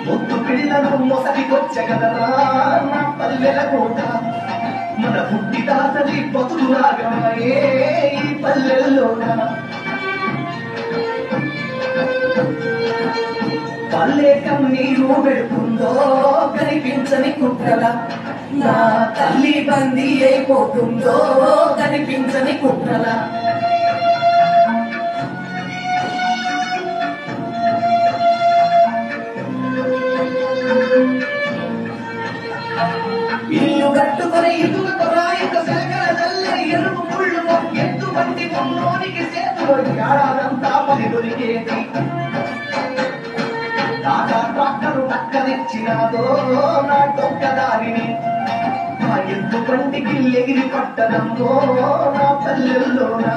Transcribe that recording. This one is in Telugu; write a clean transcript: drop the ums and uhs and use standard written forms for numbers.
ముద్దు పిల్లలు మొసటికొచ్చగలరా నా పల్లెల కోట మన పుట్టి తాతది బతుకులాగాయే ఈ పల్లెల్లోన పల్లె కన్నీరు పెడుతుందో కనిపించని కుట్రల నా తల్లి బందీ అయిపోతుందో కనిపించని కుట్రల ఇల్లు కట్టుకొని ఇటుక కొరాయిక శాఖలల్లే ఎరుపు ముళ్ళు ఎటువంటి పొంలోనికి చేతులు ఏడాదంతా పని దొరికేది టాటా ట్రాక్టరు పక్కనిచ్చినాదో నా డొక్క దారిని ఆ ఎద్దు బండికి ఎగిరి పట్టడంలో నా పల్లెల్లోనా